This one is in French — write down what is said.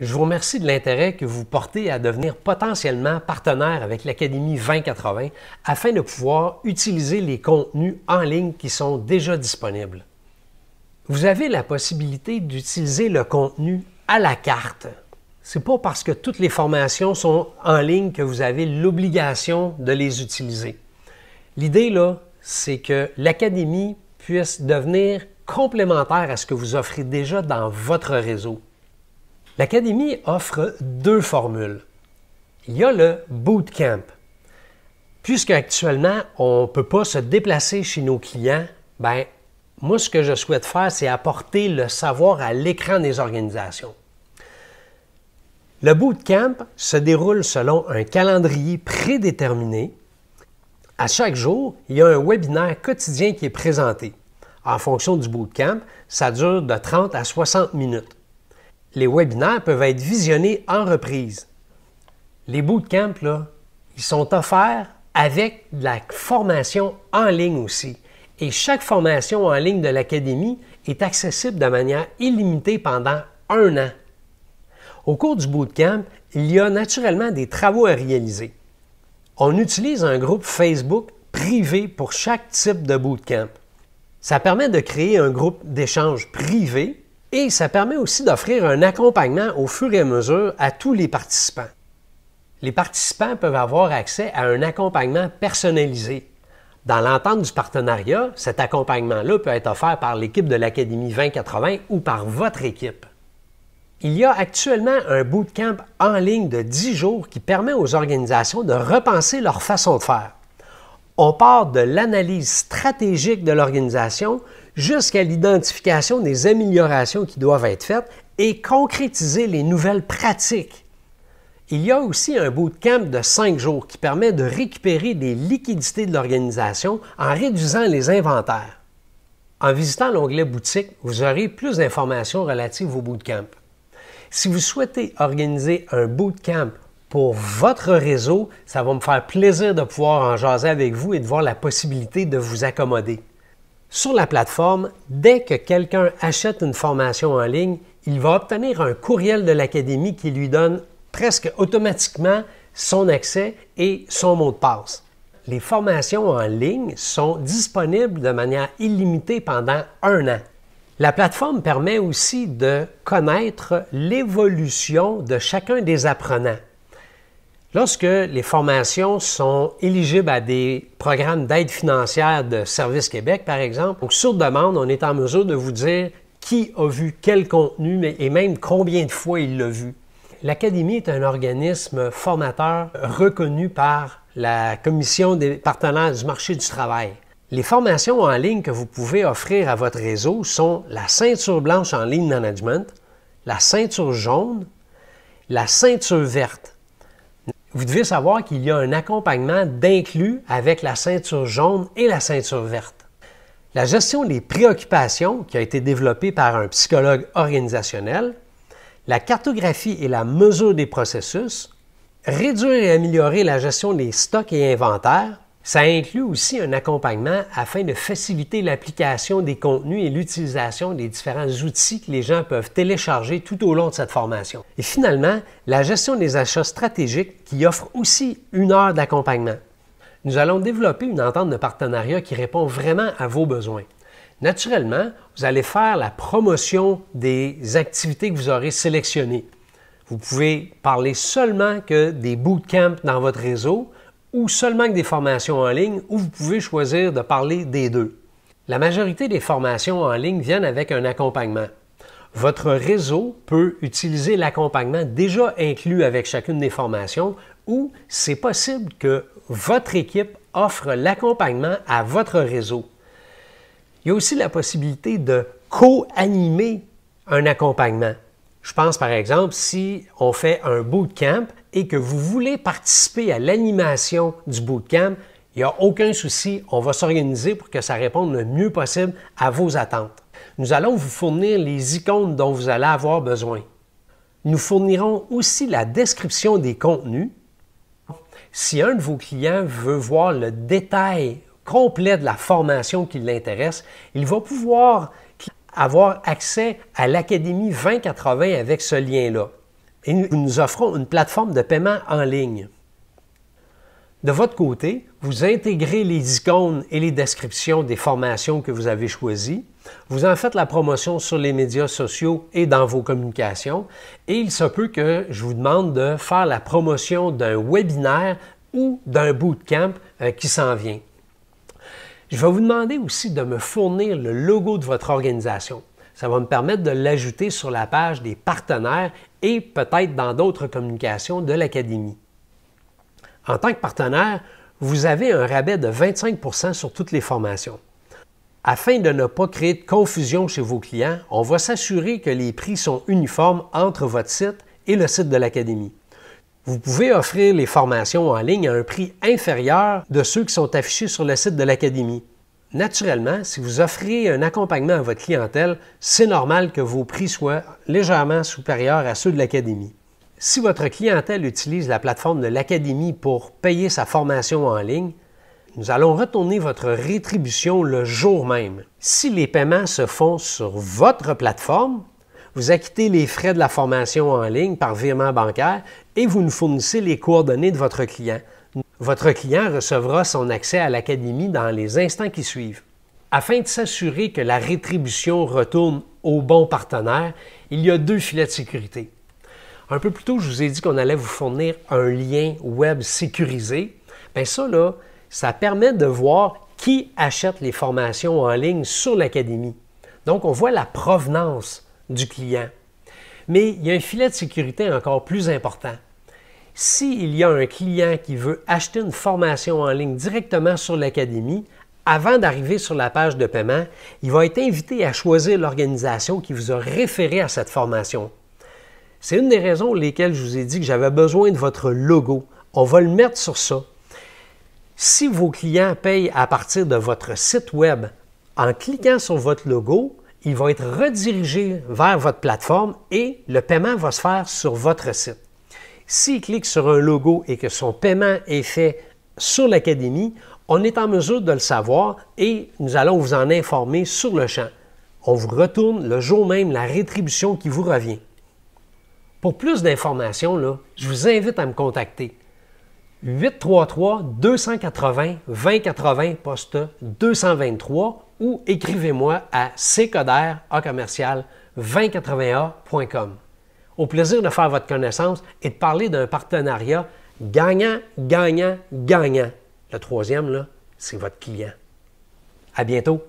Je vous remercie de l'intérêt que vous portez à devenir potentiellement partenaire avec l'Académie 2080 afin de pouvoir utiliser les contenus en ligne qui sont déjà disponibles. Vous avez la possibilité d'utiliser le contenu à la carte. Ce n'est pas parce que toutes les formations sont en ligne que vous avez l'obligation de les utiliser. L'idée, là, c'est que l'Académie puisse devenir complémentaire à ce que vous offrez déjà dans votre réseau. L'Académie offre deux formules. Il y a le Bootcamp. Puisque actuellement, on ne peut pas se déplacer chez nos clients, moi, ce que je souhaite faire, c'est apporter le savoir à l'écran des organisations. Le Bootcamp se déroule selon un calendrier prédéterminé. À chaque jour, il y a un webinaire quotidien qui est présenté. En fonction du Bootcamp, ça dure de 30 à 60 minutes. Les webinaires peuvent être visionnés en reprise. Les Bootcamps, là, ils sont offerts avec de la formation en ligne aussi. Et chaque formation en ligne de l'Académie est accessible de manière illimitée pendant 1 an. Au cours du Bootcamp, il y a naturellement des travaux à réaliser. On utilise un groupe Facebook privé pour chaque type de Bootcamp. Ça permet de créer un groupe d'échange privé et ça permet aussi d'offrir un accompagnement au fur et à mesure à tous les participants. Les participants peuvent avoir accès à un accompagnement personnalisé. Dans l'entente du partenariat, cet accompagnement-là peut être offert par l'équipe de l'Académie 2080 ou par votre équipe. Il y a actuellement un bootcamp en ligne de 10 jours qui permet aux organisations de repenser leur façon de faire. On part de l'analyse stratégique de l'organisation jusqu'à l'identification des améliorations qui doivent être faites et concrétiser les nouvelles pratiques. Il y a aussi un bootcamp de 5 jours qui permet de récupérer des liquidités de l'organisation en réduisant les inventaires. En visitant l'onglet Boutique, vous aurez plus d'informations relatives au bootcamp. Si vous souhaitez organiser un bootcamp pour votre réseau, ça va me faire plaisir de pouvoir en jaser avec vous et de voir la possibilité de vous accommoder. Sur la plateforme, dès que quelqu'un achète une formation en ligne, il va obtenir un courriel de l'Académie qui lui donne presque automatiquement son accès et son mot de passe. Les formations en ligne sont disponibles de manière illimitée pendant 1 an. La plateforme permet aussi de connaître l'évolution de chacun des apprenants. Lorsque les formations sont éligibles à des programmes d'aide financière de Service Québec, par exemple, donc sur demande, on est en mesure de vous dire qui a vu quel contenu et même combien de fois il l'a vu. L'Académie est un organisme formateur reconnu par la Commission des partenaires du marché du travail. Les formations en ligne que vous pouvez offrir à votre réseau sont la ceinture blanche en Lean Management, la ceinture jaune, la ceinture verte. Vous devez savoir qu'il y a un accompagnement d'inclus avec la ceinture jaune et la ceinture verte. La gestion des préoccupations, qui a été développée par un psychologue organisationnel, la cartographie et la mesure des processus, réduire et améliorer la gestion des stocks et inventaires. Ça inclut aussi un accompagnement afin de faciliter l'application des contenus et l'utilisation des différents outils que les gens peuvent télécharger tout au long de cette formation. Et finalement, la gestion des achats stratégiques qui offre aussi 1 heure d'accompagnement. Nous allons développer une entente de partenariat qui répond vraiment à vos besoins. Naturellement, vous allez faire la promotion des activités que vous aurez sélectionnées. Vous pouvez parler seulement que des bootcamps dans votre réseau ou seulement que des formations en ligne, ou vous pouvez choisir de parler des deux. La majorité des formations en ligne viennent avec un accompagnement. Votre réseau peut utiliser l'accompagnement déjà inclus avec chacune des formations ou c'est possible que votre équipe offre l'accompagnement à votre réseau. Il y a aussi la possibilité de co-animer un accompagnement. Je pense par exemple si on fait un bootcamp et que vous voulez participer à l'animation du bootcamp, il n'y a aucun souci, on va s'organiser pour que ça réponde le mieux possible à vos attentes. Nous allons vous fournir les icônes dont vous allez avoir besoin. Nous fournirons aussi la description des contenus. Si un de vos clients veut voir le détail complet de la formation qui l'intéresse, il va pouvoir avoir accès à l'Académie 2080 avec ce lien-là. et nous nous offrons une plateforme de paiement en ligne. De votre côté, vous intégrez les icônes et les descriptions des formations que vous avez choisies. Vous en faites la promotion sur les médias sociaux et dans vos communications. Et il se peut que je vous demande de faire la promotion d'un webinaire ou d'un bootcamp qui s'en vient. Je vais vous demander aussi de me fournir le logo de votre organisation. Ça va me permettre de l'ajouter sur la page des partenaires et peut-être dans d'autres communications de l'Académie. En tant que partenaire, vous avez un rabais de 25 % sur toutes les formations. Afin de ne pas créer de confusion chez vos clients, on va s'assurer que les prix sont uniformes entre votre site et le site de l'Académie. Vous pouvez offrir les formations en ligne à un prix inférieur de ceux qui sont affichés sur le site de l'Académie. Naturellement, si vous offrez un accompagnement à votre clientèle, c'est normal que vos prix soient légèrement supérieurs à ceux de l'Académie. Si votre clientèle utilise la plateforme de l'Académie pour payer sa formation en ligne, nous allons retourner votre rétribution le jour même. Si les paiements se font sur votre plateforme, vous acquittez les frais de la formation en ligne par virement bancaire et vous nous fournissez les coordonnées de votre client. Votre client recevra son accès à l'Académie dans les instants qui suivent. Afin de s'assurer que la rétribution retourne au bon partenaire, il y a 2 filets de sécurité. Un peu plus tôt, je vous ai dit qu'on allait vous fournir un lien web sécurisé. Bien ça, là, ça permet de voir qui achète les formations en ligne sur l'Académie. Donc, on voit la provenance du client. Mais il y a un filet de sécurité encore plus important. S'il y a un client qui veut acheter une formation en ligne directement sur l'Académie, avant d'arriver sur la page de paiement, il va être invité à choisir l'organisation qui vous a référé à cette formation. C'est une des raisons pour lesquelles je vous ai dit que j'avais besoin de votre logo. On va le mettre sur ça. Si vos clients payent à partir de votre site web, en cliquant sur votre logo, il va être redirigé vers votre plateforme et le paiement va se faire sur votre site. S'il clique sur un logo et que son paiement est fait sur l'Académie, on est en mesure de le savoir et nous allons vous en informer sur le champ. On vous retourne le jour même la rétribution qui vous revient. Pour plus d'informations, je vous invite à me contacter. 833-280-2080, poste 223 ou écrivez-moi à ccoder@2080a.com. Au plaisir de faire votre connaissance et de parler d'un partenariat gagnant, gagnant, gagnant. Le troisième, là, c'est votre client. À bientôt!